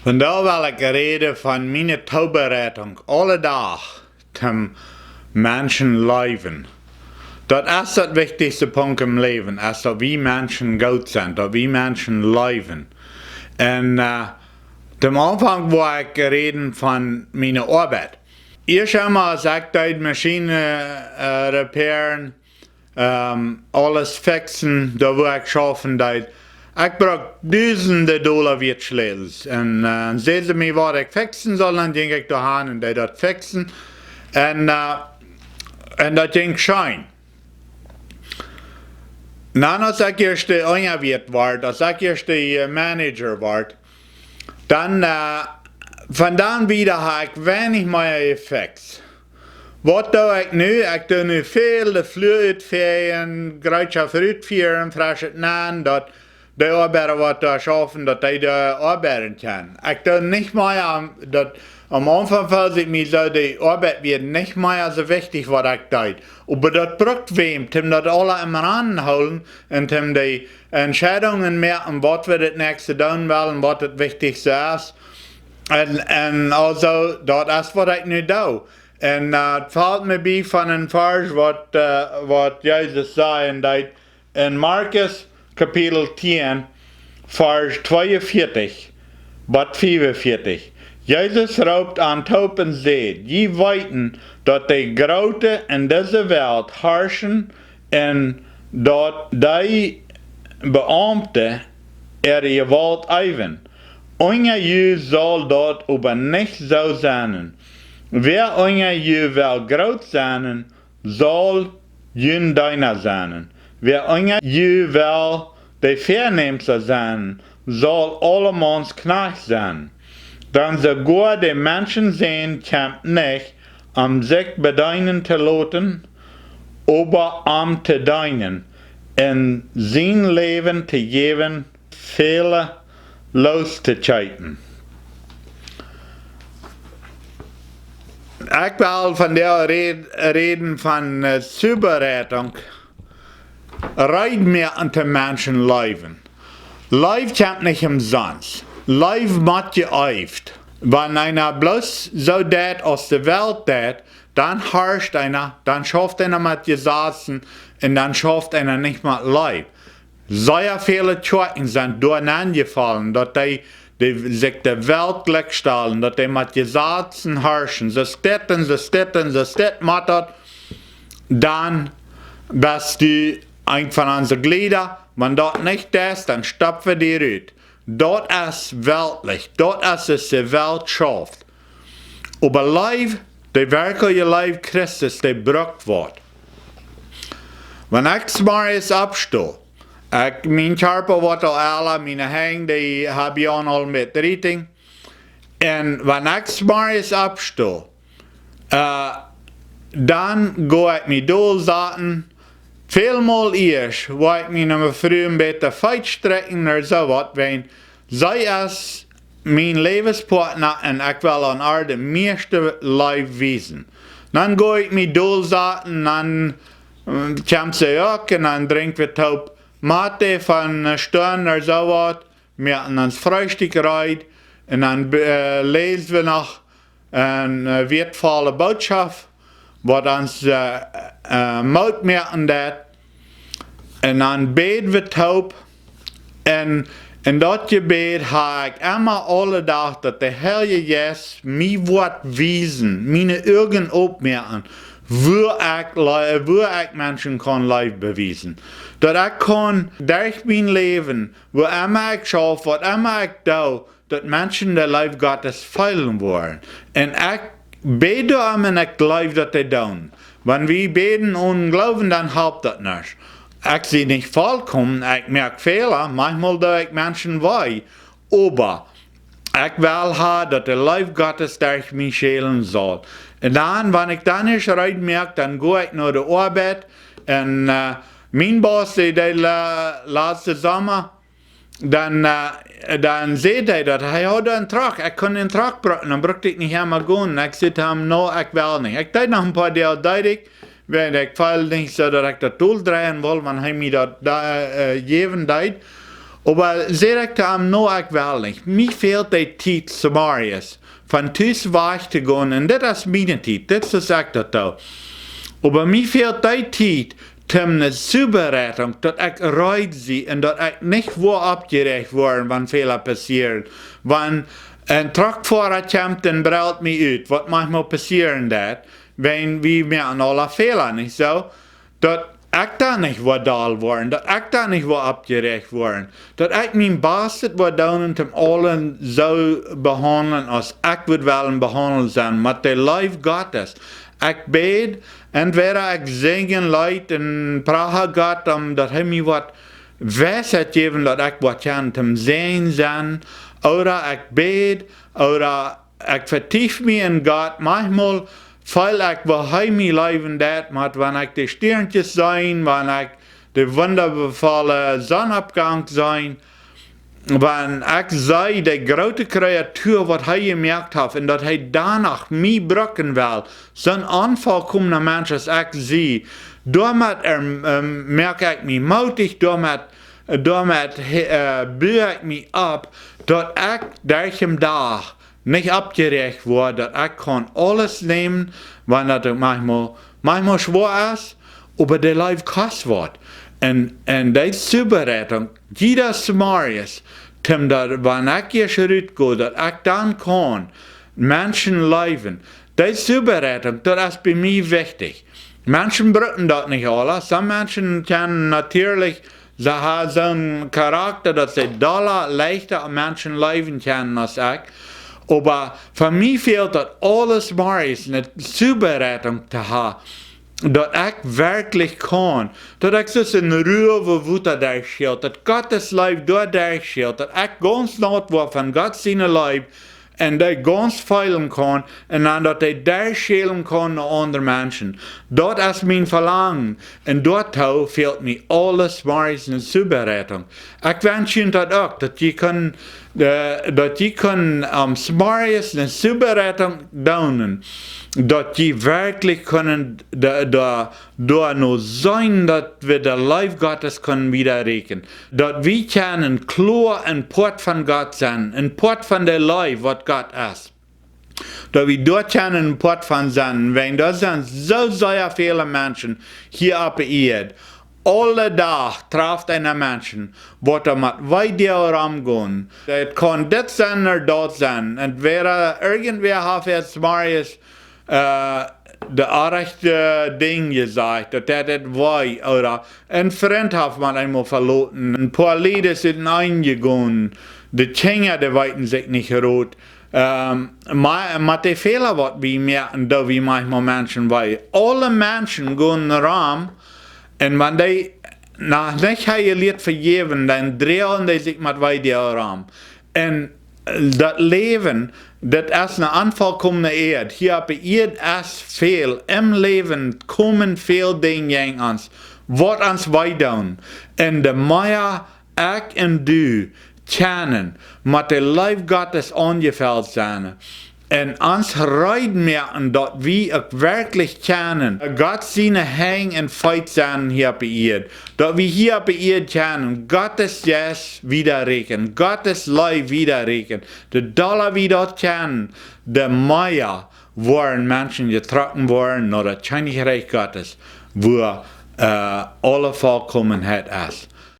Vandaar wil ik reden van mijn toebereitung alle dag zum Menschen leven. Dat is het wichtigste punt im leven, is dat we mensen goed zijn, dat we mensen leven. En am Anfang wil ik reden van mijn arbeid. Eerst einmal als ik die machine repairen, alles fixen, da wil ik schaffen dat. Ik brauch duizenden dollar wirtschledels. En zeggen ze me wat ik fixen zal, dan denk ik daarheen en die dat fixen. En dat ging schijn. Dan als ik eerst de aangeweerd word, als ik eerst de manager word, dan van dan wieder heb ik weinig meer effect. Wat doe ik nu? Ik doe nu veel de vloer uitveren, gruitje uitveren, vraag het na, dat de arbeider wat daar schaffen, dat die daar arbeiten kan. Ik doe niet meer, dat am Anfang fällt ich mir so, die Arbeit wird nicht mehr so wichtig, was ich deut. Aber das braucht wem, dem das alle immer anholen und dem die Entscheidungen merken, was wir das nächste tun wollen, was das Wichtigste ist. Und also, das ist, was ich nicht tue. Und es fällt mir bei von einem Vers, was Jesus sagt, in Markus Kapitel 10, Vers 42, bis 45. Jesus raubt an Taub und sagt, je weiten, dat die Grote in dieser Welt herrschen und dat die Beamte ihre Gewalt eiven. Unser Jü soll dort aber nicht so sein. Wer unser Jü will groß sein, soll jün deiner sein. Wer unser Jü will der Vernehmste sein, soll allemans Knecht sein. Dann sogar die Menschen sehen kämpft nicht, sich bedienen zu lassen, aber zu dienen, in sein Leben zu geben, viele loszuscheiden. Ich will von der reden von Zubereitung. Reid mehr an den Menschen leben. Life kämpft nicht umsonst. Life moet geübt. Wenn einer bloß so dat aus der Welt dat, dann herrscht einer, dann schafft einer mit Gesetzen und dann schafft einer nicht mit Leib. Sehr viele Türken sind durcheinander dass die sich der Welt gleichstellen, dass die mit Gesetzen herrschen. Sie stetten, mattert, dann bist du ein von unseren Gliedern. Wenn das nicht ist, dann stopfen die raus. Dat is weltlich, dat is es die Welt schafft. Aber Leib, der wirkliche Leib Christus, der braucht wird. Wenn ich morgens abstehe, mein Körper wird alle, meine Hände, die habe ich auch noch mit Rieting. Und wenn ich morgens abstehe, dann gehe ich mich durchsetzen. Vielmal erst, wo ich mich noch früh ein bisschen Feit strecken oder so was, wenn sei es mein Lebenspartner und ich will an Erde meiste Leib wiesen. Dann gehe ich mich durchsetzen, dann kommt sie auch und dann trinken wir Taub Mate von einer Stunde oder so was, wir haben uns Frühstück rein und dann lesen wir noch eine wertvolle Botschaft, was uns Mut merken dat. En dan beten we taub. En in dat gebed habe ich immer alle dag dat de Heilige Geest mij wordt wijzen, mijn eigen opmerken, wo ik mensen kan live bewijzen. Dat ik kan durch mijn leven, wo immer ik schaffe, wat immer ik doe, dat mensen de live Gottes feilen worden. En ik bete en ik geloof dat die doen. Wenn wir beten und glauben, dann helpt das nicht. Ich sehe nicht vollkommen, ich merke Fehler, manchmal tue ich Menschen weh, aber ich will haben, dass der Leib Gottes durch mich schälen soll. Und dann, wenn ich dann nicht rein merke, dann gehe ich nach der Arbeit und mein Boss, der letzte Sommer, dann seht er, dass er hat einen Truck, ich kann den Truck brauchen, dann brauchte ich nicht einmal gehen. Ich sagte ihm, no, ich will nicht. Ich dachte noch ein paar Jahre deutlich, wenn ich fall nicht so, dass ich das durchdrehen will, wenn er mir das geben darf. Aber direkt am noch ich wel nicht. Mir fehlt die Zeit Samarias. Von Tüs weg zu gehen, und das ist meine Zeit, das sagt das da. Aber mir fehlt die Zeit, eine Zubereitung, dass ich reut sie und dass ich nicht wo abgerecht worden, wenn Fehler passieren. Wenn ein Truckfahrer kommt und braut mich aus, was manchmal passieren das, wenn wir merken alle Fehler, nicht so? Dass ich da nicht war da worden, dass ich da nicht war abgerecht worden, dass ich mein Bastet war da und dem allen so behandeln, als ich würde wollen behandelt sein, mit der Life Gottes. Ich bete, entweder ich singen Leid und prache Gott, dass er mir was Weisheit geben, dass ich was kann zum Sehen sein, oder ich bete, oder ich vertief mich in Gott, manchmal weil ich bei mir leben dat, wenn ich die Sternchen sein, wenn ich der wundervolle Sonnenabgang sein, wenn ich sei, die große Kreatur, was er gemerkt hat, und dass er danach mich brücken will, so ein anvollkommener Mensch, als ich sehe, damit merke ich mich mutig, damit bühe ich mich ab, dass ich durch den Tag nicht abgerecht wurde, dass ich kann alles nehmen, wenn das manchmal schwer ist, aber der Leib kostet wird. Und die Zubereitung, jeder Samarias, wenn ich hier Schritt gehe, dass ich dann kann, Menschen leben, die Zubereitung, das ist bei mir wichtig. Menschen brauchen das nicht alles. Some Menschen können natürlich, sie haben so einen Charakter, dass sie leichter an Menschen leben können als ich. Aber für mich fehlt das alles Maris, eine Zubereitung zu haben, dass ich wirklich kann, dass ich so in Ruhe Wutter durchschielt, dass Gottes Leib dort durchschielt, dass ich ganz not war von Gott seine Leib und die ganz feilen kann und dann, dass ich durchschielen kann nach anderen Menschen. Dort ist mein Verlangen und dort fehlt mir alles Maris eine Zubereitung. Ich wünsche Ihnen das auch, dass die können Samarias eine Zubereitung daunen, dass die wirklich können da nur sein, dass wir der Leib Gottes können widerregen, dass wir können klar ein Port von Gott sein, ein Port von der Leib, was Gott ist. Da wir dort können ein Port von sein, wenn da sind so sehr viele Menschen hier auf der Erde. Alle Tag trifft ein Menschen, wo er mit weiter rumgehen. Es kann das sein oder dort sein. Und wer irgendwer hat jetzt Marius der rechte Ding gesagt, dass das war, oder ein Freund hat man einmal verloren. Ein paar Lieder sind eingegangen. Die Kinder, die weiten sich nicht rot. Mit den Fehlern, was wir merken, da wie manchmal Menschen weil alle Menschen gehen rum. Und wenn die nach nicht geleerd vergeben, dann drehen die sich mit weiter rum. Und das Leben, das ist eine unvollkommene Erde. Hier auf der Erde ist viel. Im Leben kommen viele Dinge an uns, was uns weitun. Und der Meier, ich und du, kennen, mit dem Leib Gottes angefällt sein. Und uns reiten merken, dass wir wirklich kennen, Gott seine Hang und Feit sein hier auf der Erde. Dass wir hier auf der Erde kennen, Gottes Yes widerregen, Gottes Leib widerregen. Der Dollar wir dort kennen, der Meier, waren Menschen getroffen worden, nach das Königreich Gottes, wo alle Vollkommenheit ist.